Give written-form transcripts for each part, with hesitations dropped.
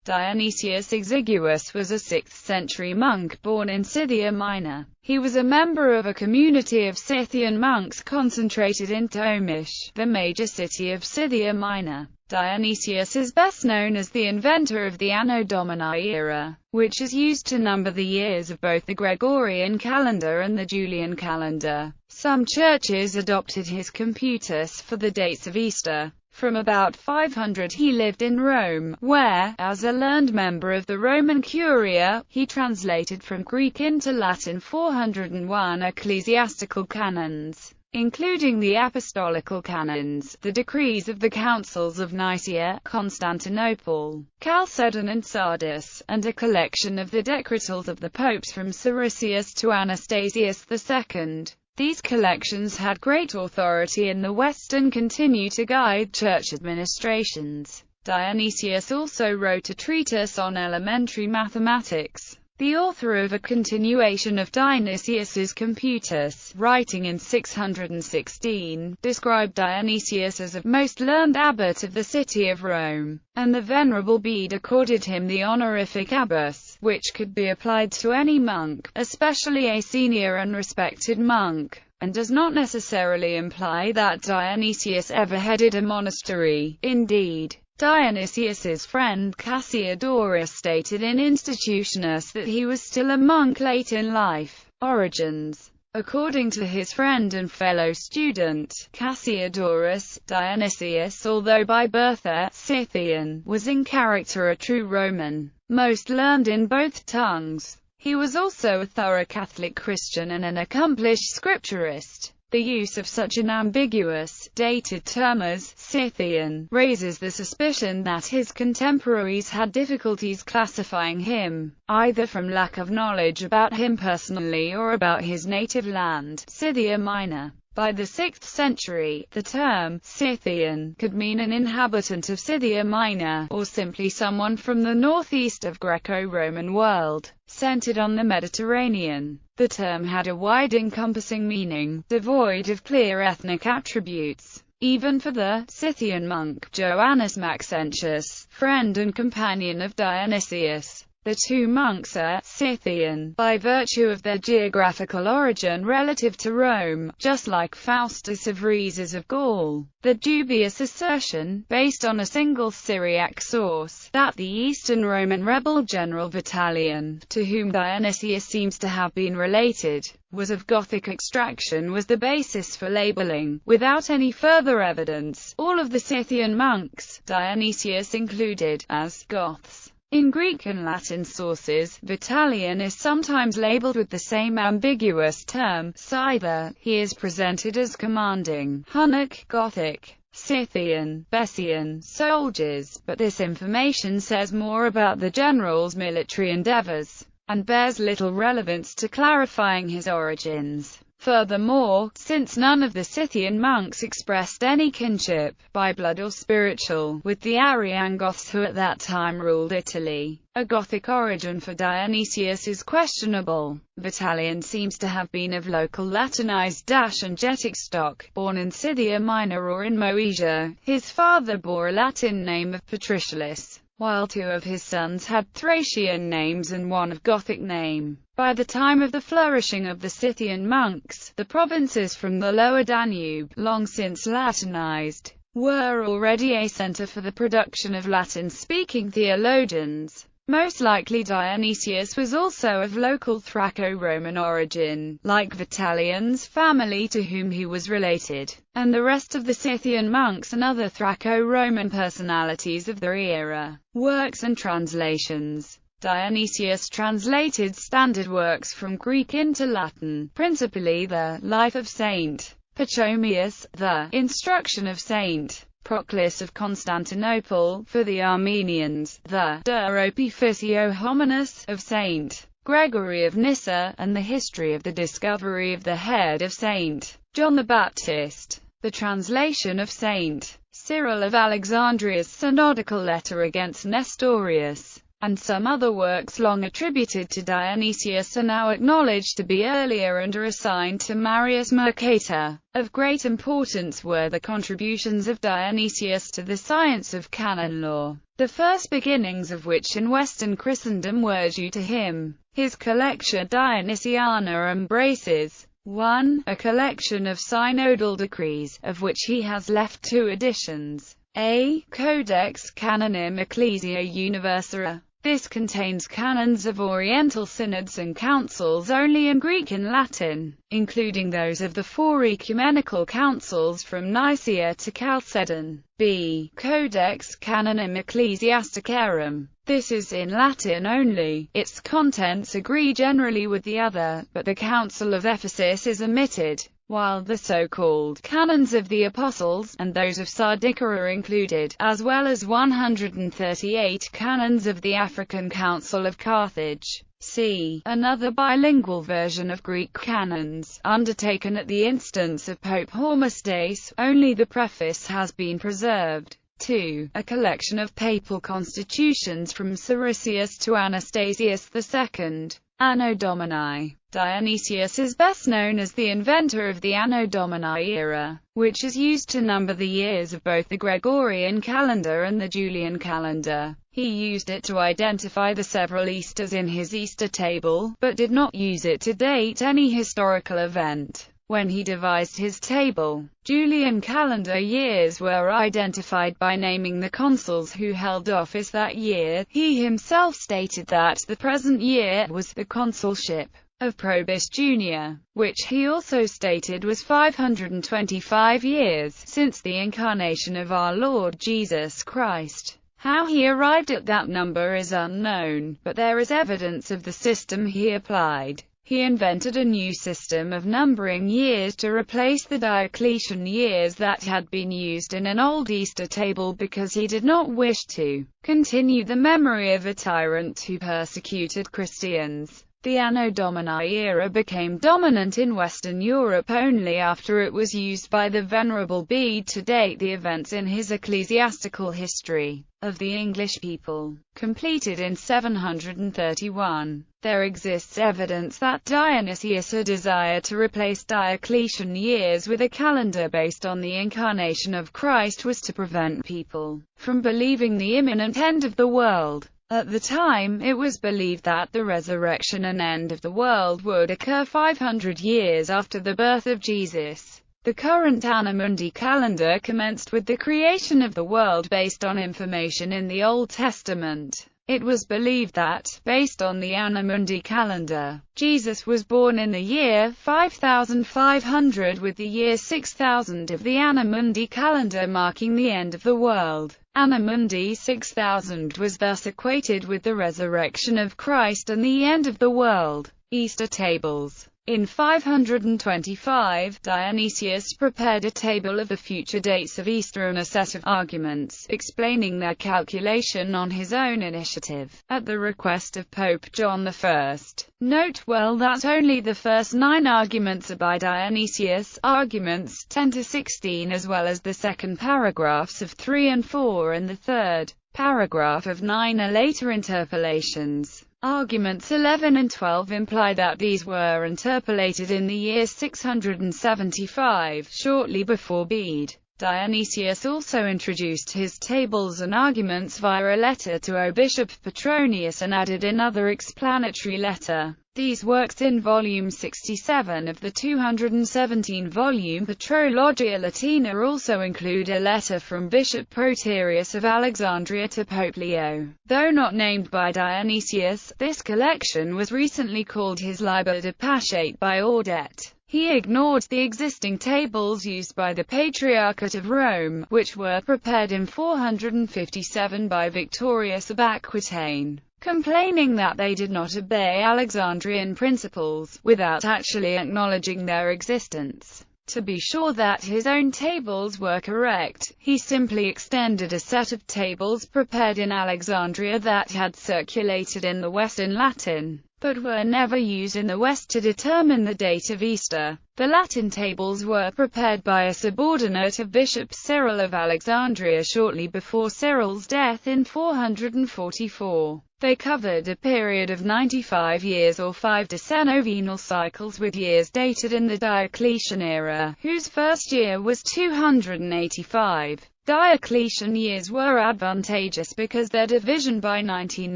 Dionysius Exiguus was a 6th-century monk born in Scythia Minor. He was a member of a community of Scythian monks concentrated in Tomish, the major city of Scythia Minor. Dionysius is best known as the inventor of the Anno Domini era, which is used to number the years of both the Gregorian calendar and the Julian calendar. Some churches adopted his computus for the dates of Easter. From about 500 he lived in Rome, where, as a learned member of the Roman Curia, he translated from Greek into Latin 401 ecclesiastical canons, including the apostolical canons, the decrees of the councils of Nicaea, Constantinople, Chalcedon and Sardis, and a collection of the decretals of the popes from Siricius to Anastasius II. These collections had great authority in the West and continue to guide church administrations. Dionysius also wrote a treatise on elementary mathematics. The author of a continuation of Dionysius's computus, writing in 616, described Dionysius as a most learned abbot of the city of Rome, and the Venerable Bede accorded him the honorific abbess, which could be applied to any monk, especially a senior and respected monk, and does not necessarily imply that Dionysius ever headed a monastery. Indeed, Dionysius's friend Cassiodorus stated in Institutionis that he was still a monk late in life. Origins. According to his friend and fellow student, Cassiodorus, Dionysius, although by birth a Scythian, was in character a true Roman, most learned in both tongues. He was also a thorough Catholic Christian and an accomplished scripturist. The use of such an ambiguous, dated term as Scythian raises the suspicion that his contemporaries had difficulties classifying him, either from lack of knowledge about him personally or about his native land, Scythia Minor. By the 6th century, the term Scythian could mean an inhabitant of Scythia Minor, or simply someone from the northeast of Greco-Roman world, centered on the Mediterranean. The term had a wide encompassing meaning, devoid of clear ethnic attributes. Even for the Scythian monk Joannes Maxentius, friend and companion of Dionysius, the two monks are Scythian, by virtue of their geographical origin relative to Rome, just like Faustus of Rhesus of Gaul. The dubious assertion, based on a single Syriac source, that the Eastern Roman rebel general Vitalian, to whom Dionysius seems to have been related, was of Gothic extraction was the basis for labeling, without any further evidence, all of the Scythian monks, Dionysius included, as Goths. In Greek and Latin sources, Vitalian is sometimes labeled with the same ambiguous term, Scyther. He is presented as commanding Hunnic, Gothic, Scythian, Bessian soldiers, but this information says more about the general's military endeavors, and bears little relevance to clarifying his origins. Furthermore, since none of the Scythian monks expressed any kinship, by blood or spiritual, with the Arian Goths who at that time ruled Italy, a Gothic origin for Dionysius is questionable. Vitalian seems to have been of local Latinized and Getic stock, born in Scythia Minor or in Moesia. His father bore a Latin name of Patricius, while two of his sons had Thracian names and one of Gothic name. By the time of the flourishing of the Scythian monks, the provinces from the lower Danube, long since Latinized, were already a center for the production of Latin-speaking theologians. Most likely Dionysius was also of local Thraco-Roman origin, like Vitalian's family to whom he was related, and the rest of the Scythian monks and other Thraco-Roman personalities of their era. Works and translations. Dionysius translated standard works from Greek into Latin, principally the Life of Saint Pachomius, the Instruction of Saint Proclus of Constantinople, for the Armenians, the De Opificio Hominis of Saint Gregory of Nyssa, and the History of the Discovery of the Head of Saint John the Baptist. The translation of Saint Cyril of Alexandria's synodical letter against Nestorius, and some other works long attributed to Dionysius are now acknowledged to be earlier and are assigned to Marius Mercator. Of great importance were the contributions of Dionysius to the science of canon law, the first beginnings of which in Western Christendom were due to him. His collection Dionysiana embraces 1. A collection of synodal decrees, of which he has left 2 editions. A. Codex Canonim Ecclesiae Universa. This contains canons of Oriental synods and councils only in Greek and Latin, including those of the 4 ecumenical councils from Nicaea to Chalcedon. B. Codex Canonim Ecclesiasticarum. This is in Latin only. Its contents agree generally with the other, but the Council of Ephesus is omitted, while the so-called canons of the Apostles, and those of Sardica are included, as well as 138 canons of the African Council of Carthage. C. Another bilingual version of Greek canons, undertaken at the instance of Pope Hormisdas, only the preface has been preserved. 2. A collection of papal constitutions from Siricius to Anastasius II. Anno Domini. Dionysius is best known as the inventor of the Anno Domini era, which is used to number the years of both the Gregorian calendar and the Julian calendar. He used it to identify the several Easters in his Easter table, but did not use it to date any historical event. When he devised his table, Julian calendar years were identified by naming the consuls who held office that year. He himself stated that the present year was the consulship of Probus Jr., which he also stated was 525 years since the incarnation of our Lord Jesus Christ. How he arrived at that number is unknown, but there is evidence of the system he applied. He invented a new system of numbering years to replace the Diocletian years that had been used in an old Easter table because he did not wish to continue the memory of a tyrant who persecuted Christians. The Anno Domini era became dominant in Western Europe only after it was used by the Venerable Bede to date the events in his ecclesiastical history of the English people, completed in 731. There exists evidence that Dionysius' desire to replace Diocletian years with a calendar based on the incarnation of Christ was to prevent people from believing the imminent end of the world. At the time, it was believed that the resurrection and end of the world would occur 500 years after the birth of Jesus. The current Anno Mundi calendar commenced with the creation of the world based on information in the Old Testament. It was believed that, based on the Anno Mundi calendar, Jesus was born in the year 5500 with the year 6000 of the Anno Mundi calendar marking the end of the world. Anno Mundi 6000 was thus equated with the resurrection of Christ and the end of the world. Easter tables. In 525, Dionysius prepared a table of the future dates of Easter and a set of arguments, explaining their calculation on his own initiative, at the request of Pope John I. Note well that only the first 9 arguments are by Dionysius, arguments 10 to 16 as well as the second paragraphs of 3 and 4 and the third paragraph of 9 are later interpolations. Arguments 11 and 12 imply that these were interpolated in the year 675, shortly before Bede. Dionysius also introduced his tables and arguments via a letter to Bishop Petronius and added another explanatory letter. These works in volume 67 of the 217-volume Patrologia Latina also include a letter from Bishop Proterius of Alexandria to Pope Leo. Though not named by Dionysius, this collection was recently called his Liber de Paciate by Audet. He ignored the existing tables used by the Patriarchate of Rome, which were prepared in 457 by Victorius of Aquitaine, complaining that they did not obey Alexandrian principles, without actually acknowledging their existence. To be sure that his own tables were correct, he simply extended a set of tables prepared in Alexandria that had circulated in the West in Latin. but were never used in the West to determine the date of Easter. The Latin tables were prepared by a subordinate of Bishop Cyril of Alexandria shortly before Cyril's death in 444. They covered a period of 95 years or 5 decennovenal cycles, with years dated in the Diocletian era, whose first year was 285. Diocletian years were advantageous because their division by 19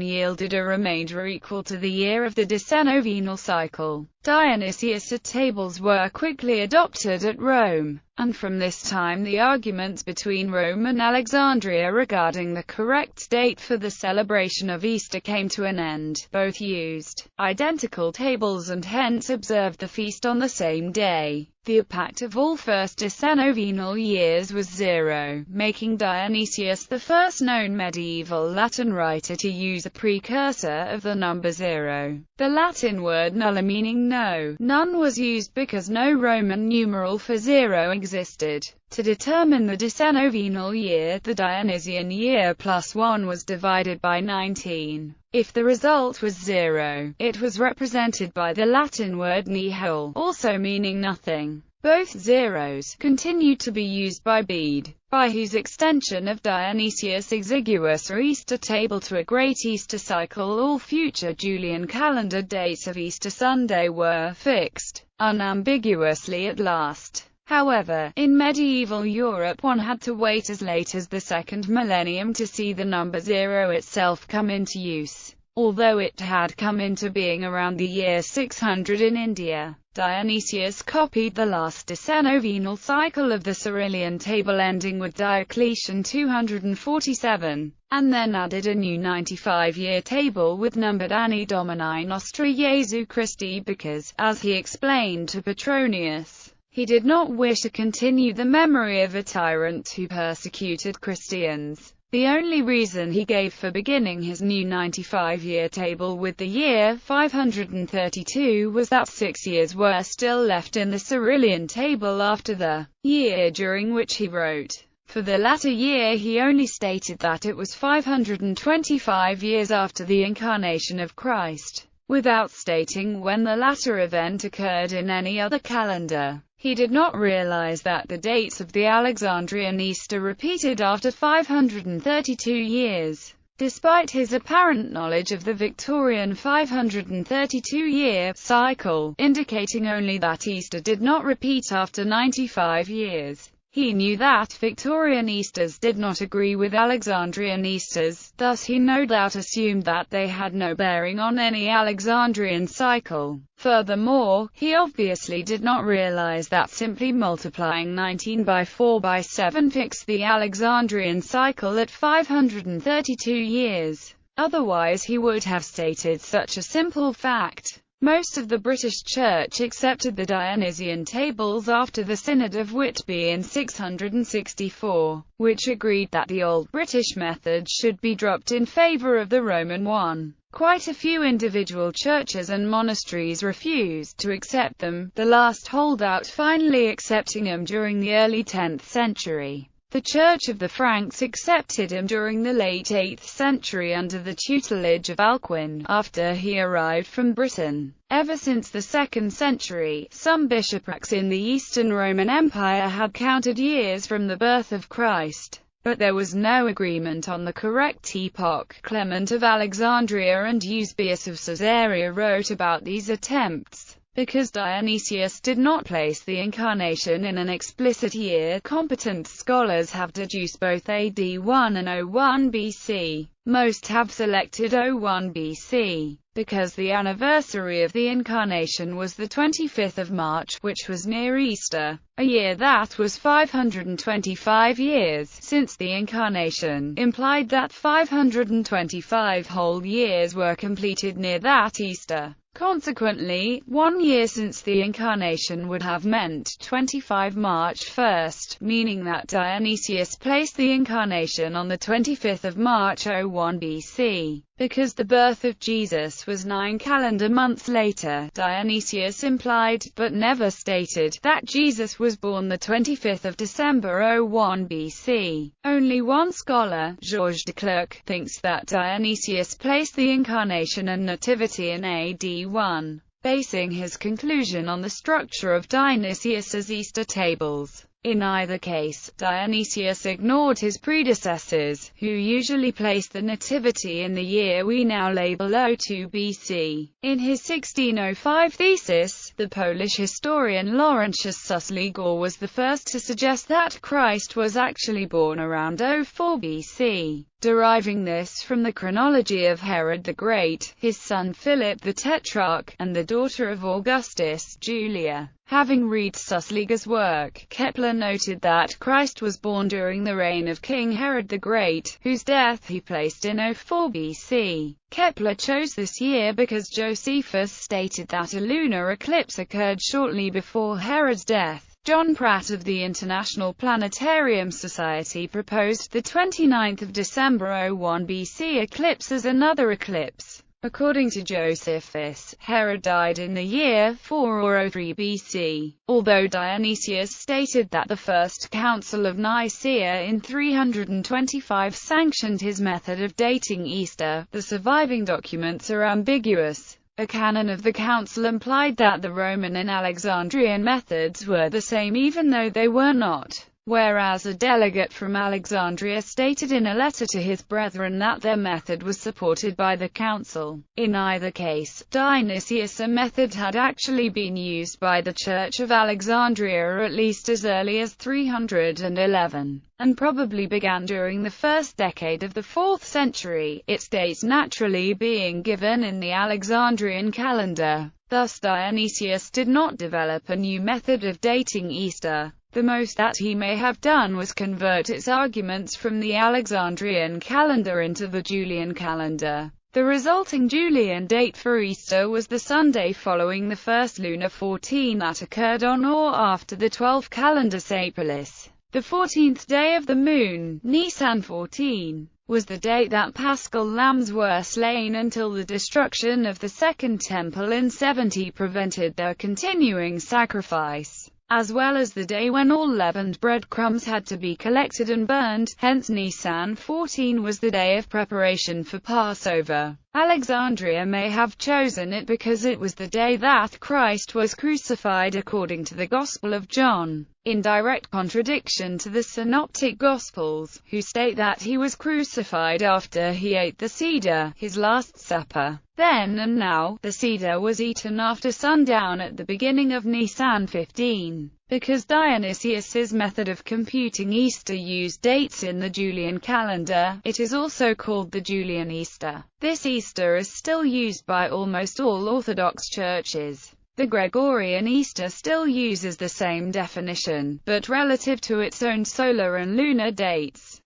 yielded a remainder equal to the year of the decennovenal cycle. Dionysius tables were quickly adopted at Rome, and from this time the arguments between Rome and Alexandria regarding the correct date for the celebration of Easter came to an end. Both used identical tables and hence observed the feast on the same day. The impact of all first decennovenal years was 0, making Dionysius the first known medieval Latin writer to use a precursor of the number 0. The Latin word nulla, meaning no, none, was used because no Roman numeral for 0 existed. To determine the decennovenal year, the Dionysian year plus 1 was divided by 19. If the result was 0, it was represented by the Latin word nihil, also meaning nothing. Both zeros continued to be used by Bede, by whose extension of Dionysius Exiguus or Easter table to a Great Easter cycle all future Julian calendar dates of Easter Sunday were fixed, unambiguously at last. However, in medieval Europe one had to wait as late as the second millennium to see the number 0 itself come into use. Although it had come into being around the year 600 in India, Dionysius copied the last decennovenal cycle of the Cyrillian table ending with Diocletian 247, and then added a new 95-year table with numbered Anni Domini Nostri Jesu Christi because, as he explained to Petronius, he did not wish to continue the memory of a tyrant who persecuted Christians. The only reason he gave for beginning his new 95-year table with the year 532 was that 6 years were still left in the Cyrillian table after the year during which he wrote. For the latter year he only stated that it was 525 years after the incarnation of Christ, without stating when the latter event occurred in any other calendar. He did not realize that the dates of the Alexandrian Easter repeated after 532 years. Despite his apparent knowledge of the Victorian 532-year cycle, indicating only that Easter did not repeat after 95 years, he knew that Victorian Easters did not agree with Alexandrian Easters, thus he no doubt assumed that they had no bearing on any Alexandrian cycle. Furthermore, he obviously did not realize that simply multiplying 19 by 4 by 7 fixed the Alexandrian cycle at 532 years. Otherwise he would have stated such a simple fact. Most of the British Church accepted the Dionysian tables after the Synod of Whitby in 664, which agreed that the old British method should be dropped in favour of the Roman one. Quite a few individual churches and monasteries refused to accept them, the last holdout finally accepting them during the early 10th century. The Church of the Franks accepted him during the late 8th century under the tutelage of Alcuin, after he arrived from Britain. Ever since the 2nd century, some bishoprics in the Eastern Roman Empire had counted years from the birth of Christ, but there was no agreement on the correct epoch. Clement of Alexandria and Eusebius of Caesarea wrote about these attempts. Because Dionysius did not place the incarnation in an explicit year, competent scholars have deduced both AD 1 and 01 BC. Most have selected 01 BC, because the anniversary of the incarnation was the 25th of March, which was near Easter, a year that was 525 years since the incarnation, implied that 525 whole years were completed near that Easter. Consequently, 1 year since the incarnation would have meant 25 March 1st, meaning that Dionysius placed the incarnation on the 25th of March 01 BC. Because the birth of Jesus was 9 calendar months later, Dionysius implied, but never stated, that Jesus was born the 25th of December 01 BC. Only one scholar, Georges de Clercq, thinks that Dionysius placed the Incarnation and Nativity in AD 1, basing his conclusion on the structure of Dionysius's Easter tables. In either case, Dionysius ignored his predecessors, who usually placed the Nativity in the year we now label 02 BC. In his 1605 thesis, the Polish historian Laurentius Susligor was the first to suggest that Christ was actually born around 04 BC, deriving this from the chronology of Herod the Great, his son Philip the Tetrarch, and the daughter of Augustus, Julia. Having read Susligor's work, Kepler noted that Christ was born during the reign of King Herod the Great, whose death he placed in 04 BC. Kepler chose this year because Josephus stated that a lunar eclipse occurred shortly before Herod's death. John Pratt of the International Planetarium Society proposed the 29th of December 01 BC eclipse as another eclipse. According to Josephus, Herod died in the year 403 BC, although Dionysius stated that the First Council of Nicaea in 325 sanctioned his method of dating Easter. The surviving documents are ambiguous. A canon of the council implied that the Roman and Alexandrian methods were the same even though they were not, whereas a delegate from Alexandria stated in a letter to his brethren that their method was supported by the council. In either case, Dionysius' method had actually been used by the Church of Alexandria at least as early as 311, and probably began during the first decade of the 4th century, its dates naturally being given in the Alexandrian calendar. Thus Dionysius did not develop a new method of dating Easter. The most that he may have done was convert its arguments from the Alexandrian calendar into the Julian calendar. The resulting Julian date for Easter was the Sunday following the first lunar 14 that occurred on or after the 12th calendar Sapolis. The 14th day of the moon, Nisan 14, was the date that paschal lambs were slain until the destruction of the Second Temple in 70 prevented their continuing sacrifice, as well as the day when all leavened breadcrumbs had to be collected and burned. Hence Nisan 14 was the day of preparation for Passover. Alexandria may have chosen it because it was the day that Christ was crucified according to the Gospel of John, in direct contradiction to the Synoptic Gospels, who state that he was crucified after he ate the Seder, his Last Supper. Then and now, the Seder was eaten after sundown at the beginning of Nisan 15. Because Dionysius's method of computing Easter used dates in the Julian calendar, it is also called the Julian Easter. This Easter is still used by almost all Orthodox churches. The Gregorian Easter still uses the same definition, but relative to its own solar and lunar dates.